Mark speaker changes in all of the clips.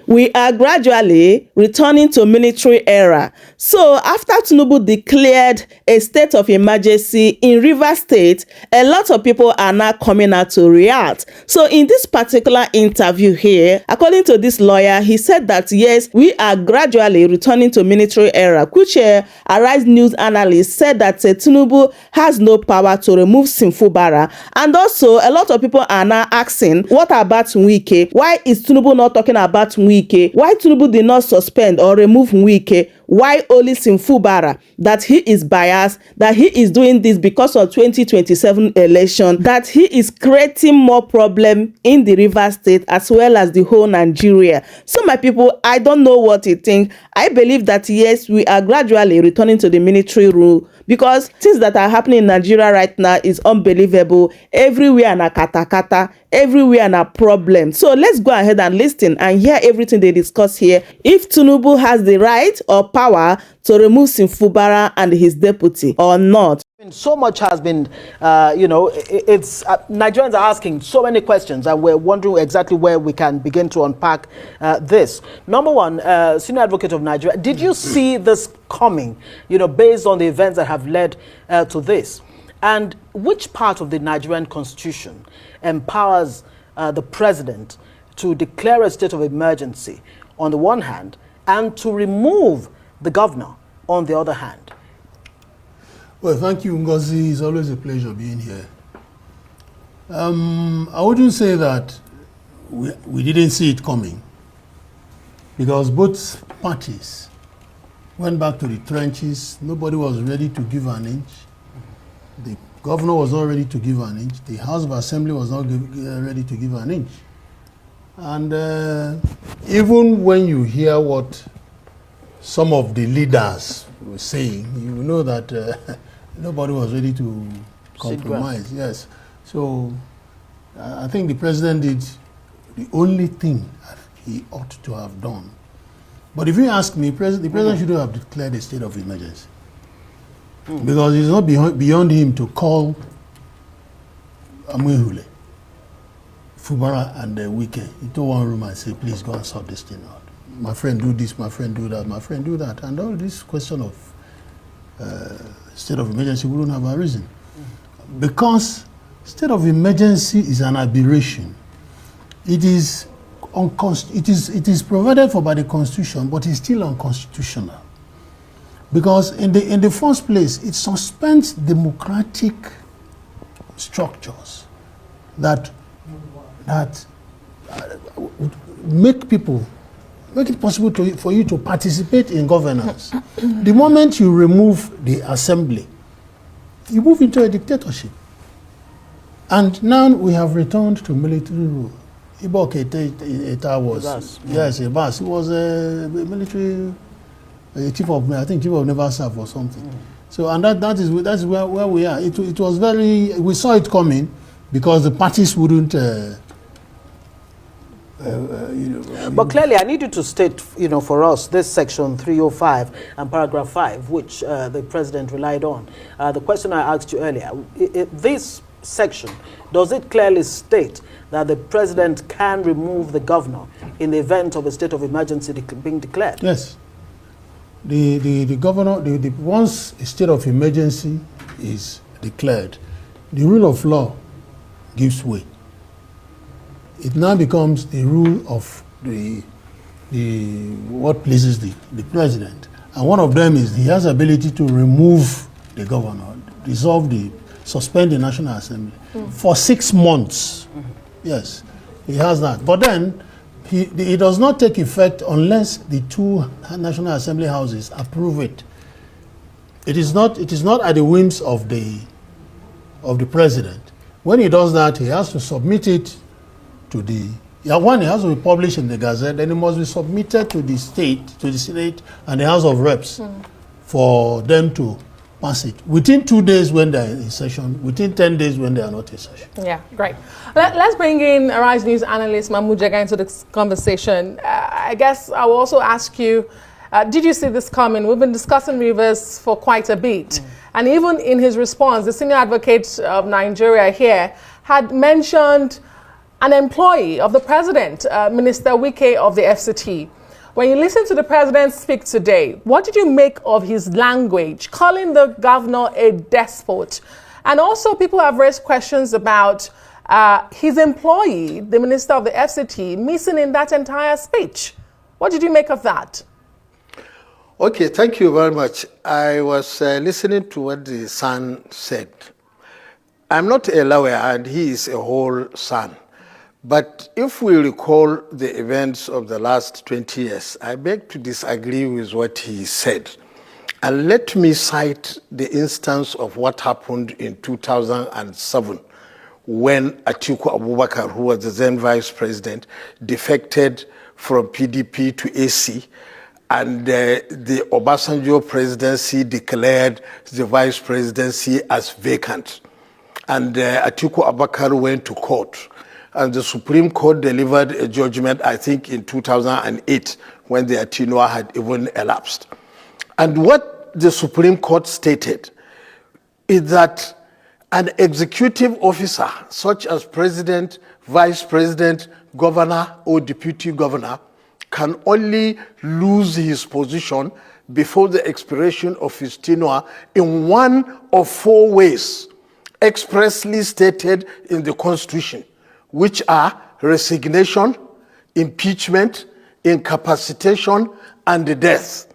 Speaker 1: We are gradually returning to military era. So after Tinubu declared a state of emergency in Rivers State, a lot of people are now coming out to react. So in this particular interview here, according to this lawyer, he said that yes, we are gradually returning to military era, which Arise News analyst said that Tinubu has no power to remove Fubara. And also, a lot of people are now asking, what about Wike? Why is Tinubu not talking about Wike? Why Tinubu did not suspend or remove Wike? Why only Fubara? That he is biased, that he is doing this because of 2027 election, that he is creating more problem in the Rivers State as well as the whole Nigeria. So my people, I don't know what you think. I believe that yes, we are gradually returning to the military rule because things that are happening in Nigeria right now is unbelievable. Everywhere na katakata, everywhere na problem. So let's go ahead and listen and hear everything they discuss here. If Tinubu has the right or power to remove Fubara and his deputy or not.
Speaker 2: So much has been, it's Nigerians are asking so many questions and we're wondering exactly where we can begin to unpack this. Number one, Senior Advocate of Nigeria, did you see this coming, based on the events that have led to this? And which part of the Nigerian constitution empowers the president to declare a state of emergency on the one hand and to remove the governor on the other hand?
Speaker 3: Well, thank you, Ngozi. It's always a pleasure being here. I wouldn't say that we didn't see it coming because both parties went back to the trenches. Nobody was ready to give an inch. The governor was not ready to give an inch. The House of Assembly was not ready to give an inch. And even when you hear what some of the leaders were saying, you know that nobody was ready to compromise. Yes. So I think the president did the only thing that he ought to have done. But if you ask me, the president should have declared a state of emergency. Because it's not beyond him to call Amwehule, Fubara and Wike into one room and say, please go and sort this thing out. My friend do this, my friend do that, my friend do that. And all this question of state of emergency wouldn't have arisen. Because state of emergency is an aberration. It is provided for by the Constitution, but it's still unconstitutional. Because in the first place, it suspends democratic structures that make it possible for you to participate in governance. The moment you remove the assembly, you move into a dictatorship. And now we have returned to military rule. Ibo Keita was, yes, a boss. He was a military chief of Naval Staff or something. So, and that's where we are. It was we saw it coming because the parties wouldn't.
Speaker 2: But clearly, I need you to state, for us, this section 305 and paragraph 5, which the president relied on. The question I asked you earlier, this section, does it clearly state that the president can remove the governor in the event of a state of emergency being declared?
Speaker 3: Yes. The governor, once a state of emergency is declared, the rule of law gives way. It now becomes the rule of what pleases the president. And one of them is he has ability to remove the governor, suspend the National Assembly for 6 months. Yes, he has that. But then it does not take effect unless the 2 National Assembly houses approve it. It is not at the whims of the president. When he does that, he has to submit it to one, it has to be published in the Gazette, then it must be submitted to the state, to the Senate and the House of Reps for them to pass it. Within 2 days when they're in session, within 10 days when they are not in session.
Speaker 4: Yeah, great. Let's bring in Arise News analyst Mahmoud Jega into this conversation. I guess I will also ask you, did you see this coming? We've been discussing Rivers for quite a bit. And even in his response, the Senior Advocate of Nigeria here had mentioned an employee of the president, Minister Wike of the FCT. When you listen to the president speak today, what did you make of his language, calling the governor a despot? And also people have raised questions about his employee, the minister of the FCT, missing in that entire speech. What did you make of that?
Speaker 3: Okay, thank you very much. I was listening to what the son said. I'm not a lawyer and he is a whole son. But if we recall the events of the last 20 years, I beg to disagree with what he said. And let me cite the instance of what happened in 2007 when Atiku Abubakar, who was the then vice president, defected from PDP to AC, and the Obasanjo presidency declared the vice presidency as vacant. And Atiku Abubakar went to court. And the Supreme Court delivered a judgment, I think, in 2008, when the tenure had even elapsed. And what the Supreme Court stated is that an executive officer, such as president, vice president, governor, or deputy governor, can only lose his position before the expiration of his tenure in one of 4 ways expressly stated in the Constitution, which are resignation, impeachment, incapacitation, and death.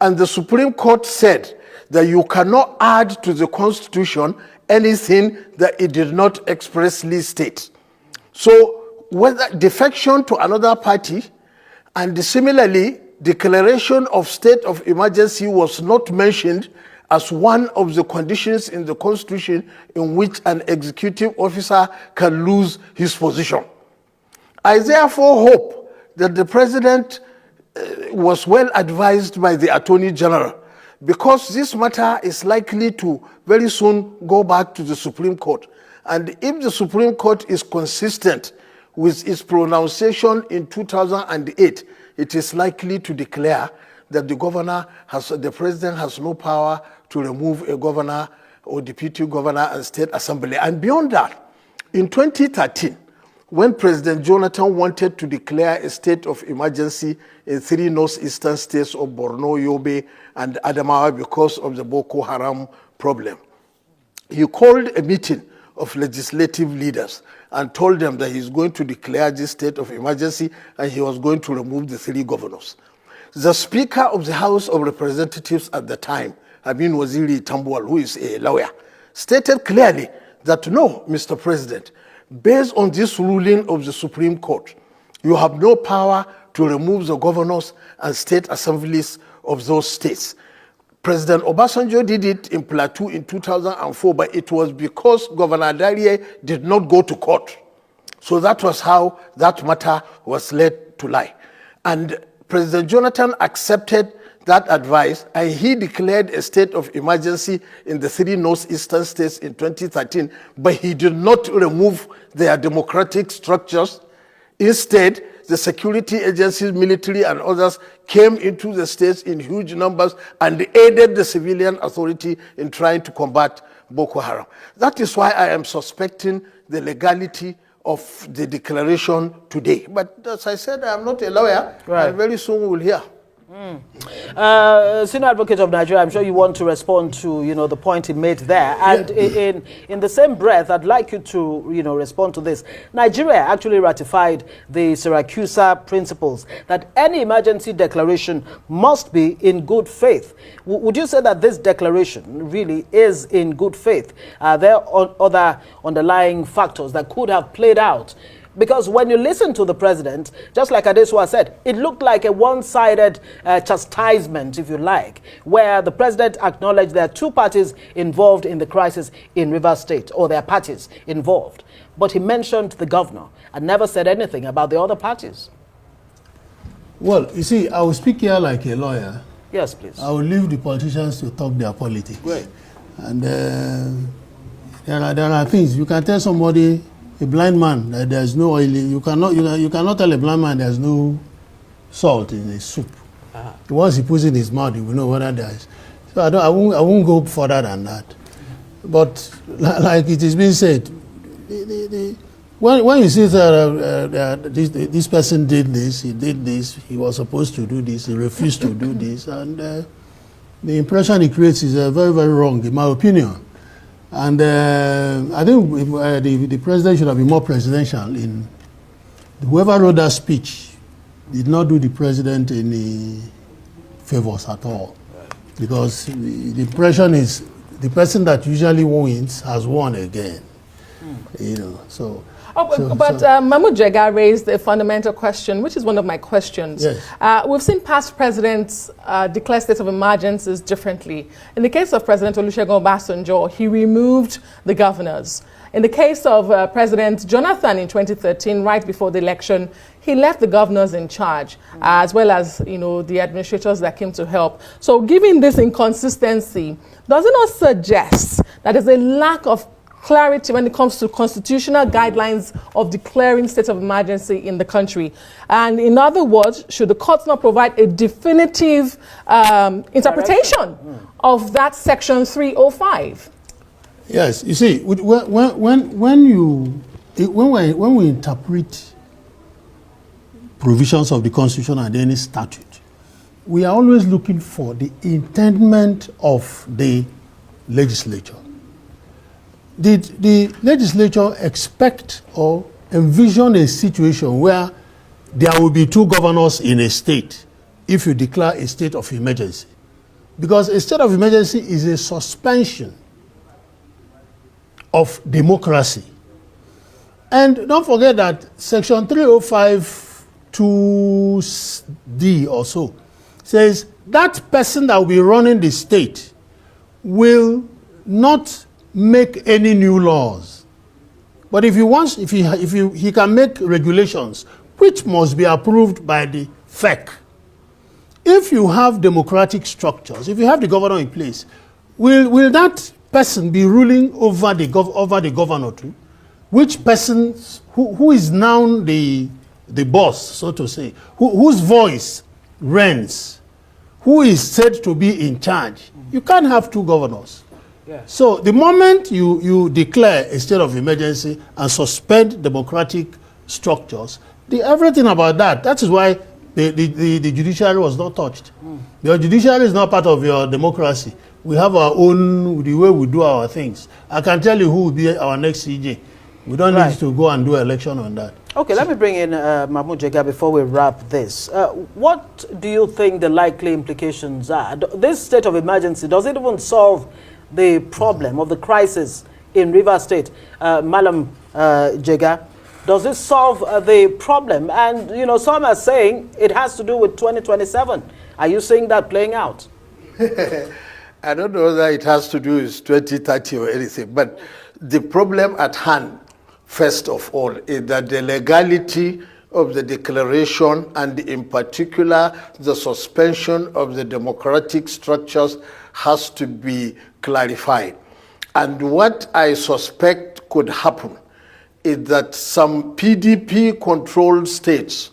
Speaker 3: And the Supreme Court said that you cannot add to the Constitution anything that it did not expressly state. So whether defection to another party, and similarly, declaration of state of emergency was not mentioned as one of the conditions in the Constitution in which an executive officer can lose his position. I therefore hope that the president was well advised by the Attorney General, because this matter is likely to very soon go back to the Supreme Court. And if the Supreme Court is consistent with its pronunciation in 2008, it is likely to declare that the president has no power to remove a governor or deputy governor and state assembly. And beyond that, in 2013, when President Jonathan wanted to declare a state of emergency in 3 northeastern states of Borno, Yobe, and Adamawa because of the Boko Haram problem, he called a meeting of legislative leaders and told them that he's going to declare this state of emergency and he was going to remove the 3 governors. The Speaker of the House of Representatives at the time, Amin Waziri Tambuwal, who is a lawyer, stated clearly that no, Mr. President, based on this ruling of the Supreme Court, you have no power to remove the governors and state assemblies of those states. President Obasanjo did it in Plateau in 2004, but it was because Governor Darie did not go to court. So that was how that matter was led to lie. And President Jonathan accepted that advice, and he declared a state of emergency in the 3 northeastern states in 2013, but he did not remove their democratic structures. Instead, the security agencies, military and others came into the states in huge numbers and aided the civilian authority in trying to combat Boko Haram. That is why I am suspecting the legality of the declaration today. But as I said, I am not a lawyer,
Speaker 2: right.
Speaker 3: And very soon we will hear.
Speaker 2: Senior Advocate of Nigeria, I'm sure you want to respond to the point he made there. And in the same breath, I'd like you to respond to this. Nigeria actually ratified the Syracuse Principles that any emergency declaration must be in good faith. Would you say that this declaration really is in good faith? Are there other underlying factors that could have played out? Because when you listen to the president, just like Adesua said, it looked like a one-sided chastisement, if you like, where the president acknowledged there are 2 parties involved in the crisis in Rivers State, or there are parties involved. But he mentioned the governor and never said anything about the other parties.
Speaker 3: Well, you see, I will speak here like a lawyer.
Speaker 2: Yes, please.
Speaker 3: I will leave the politicians to talk their politics.
Speaker 2: Great.
Speaker 3: And there are things you can tell somebody. A blind man that there's no oil. You cannot tell a blind man there's no salt in his soup. Once he puts it in his mouth, he will know whether there is. So I won't go further than that. But like it is being said, when you see that this person did this, he did this, he was supposed to do this, he refused to do this, and the impression he creates is very, very wrong, in my opinion. And I think the president should have been more presidential. In whoever wrote that speech did not do the president any favors at all, because the impression is the person that usually wins has won again. You know, so.
Speaker 4: Mahmoud Jega raised a fundamental question, which is one of my questions.
Speaker 3: Yes.
Speaker 4: We've seen past presidents declare states of emergencies differently. In the case of President Olusegun Obasanjo, he removed the governors. In the case of President Jonathan in 2013, right before the election, he left the governors in charge, as well as the administrators that came to help. So given this inconsistency, does it not suggest that there's a lack of clarity when it comes to constitutional guidelines of declaring state of emergency in the country? And in other words, should the courts not provide a definitive interpretation of that section 305?
Speaker 3: Yes, you see, when we interpret provisions of the Constitution and any statute, we are always looking for the intendment of the legislature. Did the legislature expect or envision a situation where there will be two governors in a state if you declare a state of emergency? Because a state of emergency is a suspension of democracy. And don't forget that Section 305 2D or so says that person that will be running the state will not make any new laws. But if he wants, he can make regulations which must be approved by the FEC. If you have democratic structures, if you have the governor in place, will that person be ruling over the governor too? Which person, who is now the boss, so to say, whose voice reigns, who is said to be in charge? You can't have two governors. Yeah. So the moment you declare a state of emergency and suspend democratic structures, everything about that is why the judiciary was not touched. The judiciary is not part of your democracy. We have our own, the way we do our things. I can tell you who will be our next CJ. We don't need to go and do an election on that.
Speaker 2: Okay, let me bring in Mahmoud Jega before we wrap this. What do you think the likely implications are? This state of emergency, does it even solve the problem of the crisis in Rivers State? Malam Jega, does this solve the problem? And, some are saying it has to do with 2027. Are you seeing that playing out?
Speaker 5: I don't know whether it has to do with 2030 or anything, but the problem at hand, first of all, is that the legality of the declaration and in particular the suspension of the democratic structures has to be clarified. And what I suspect could happen is that some PDP-controlled states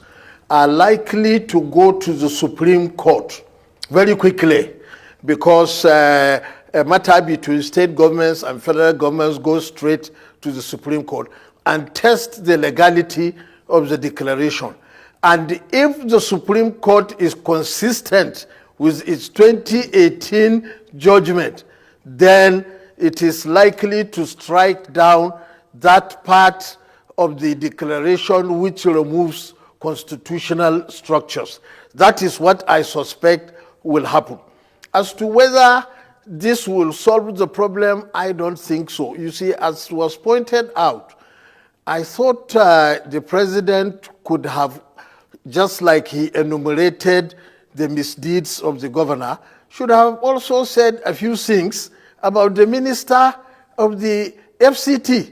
Speaker 5: are likely to go to the Supreme Court very quickly, because a matter between state governments and federal governments goes straight to the Supreme Court and test the legality of the declaration. And if the Supreme Court is consistent with its 2018 judgment, then it is likely to strike down that part of the declaration which removes constitutional structures. That is what I suspect will happen. As to whether this will solve the problem, I don't think so. You see, as was pointed out, I thought the president could have, just like he enumerated the misdeeds of the governor, should have also said a few things about the minister of the FCT,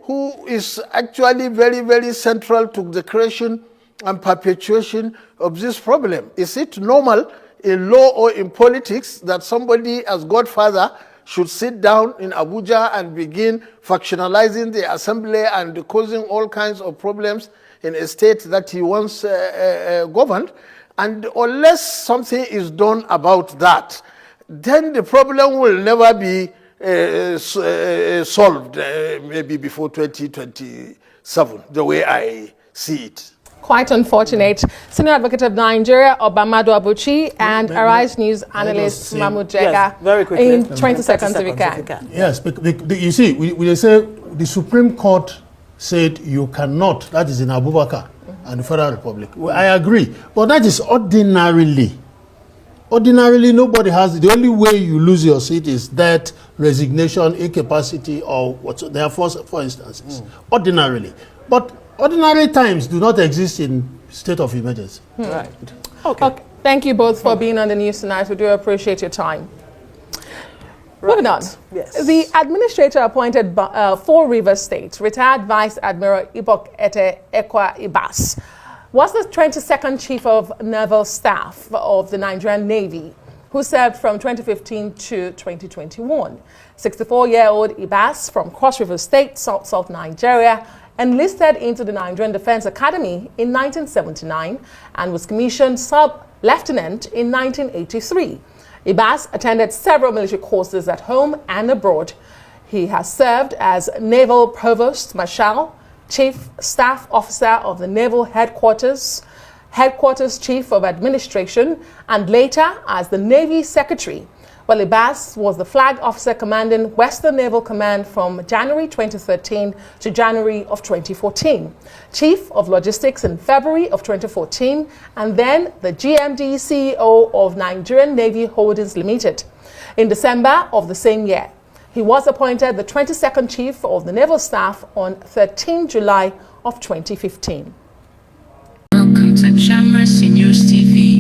Speaker 5: who is actually very, very central to the creation and perpetuation of this problem. Is it normal in law or in politics that somebody as godfather should sit down in Abuja and begin factionalizing the assembly and causing all kinds of problems in a state that he once governed? And unless something is done about that, then the problem will never be solved, maybe before 2027. 7, the way I see it.
Speaker 4: Quite unfortunate. Senior Advocate of Nigeria, Obamado Abuchi, and Arise News analyst Mahmoud Jega.
Speaker 2: Yes, very quickly.
Speaker 4: In 20 seconds if you can.
Speaker 3: Yes, you see, we say the Supreme Court said you cannot, that is in Abubakar and the Federal Republic. Well, I agree, but that is ordinarily. Ordinarily, nobody has, the only way you lose your seat is death, resignation, incapacity, or what. There are four instances. Ordinarily. But ordinary times do not exist in state of emergency.
Speaker 2: Right.
Speaker 4: Okay. Thank you both for being on the news tonight. We do appreciate your time.
Speaker 2: Right.
Speaker 4: Moving on.
Speaker 2: Yes.
Speaker 4: The administrator appointed for Rivers State, retired Vice Admiral Ibok Ete Ekwa Ibas, was the 22nd Chief of Naval Staff of the Nigerian Navy, who served from 2015 to 2021. 64-year-old Ibas from Cross River State, South Nigeria, enlisted into the Nigerian Defense Academy in 1979 and was commissioned sub-lieutenant in 1983. Ibas attended several military courses at home and abroad. He has served as Naval Provost Marshal, Chief Staff Officer of the Naval Headquarters, Headquarters Chief of Administration, and later as the Navy Secretary, while Ibas was the Flag Officer commanding Western Naval Command from January 2013 to January of 2014, Chief of Logistics in February of 2014, and then the GMD CEO of Nigerian Navy Holdings Limited. In December of the same year, he was appointed the 22nd Chief of the Naval Staff on 13 July of 2015.
Speaker 6: Welcome to Chamber News TV.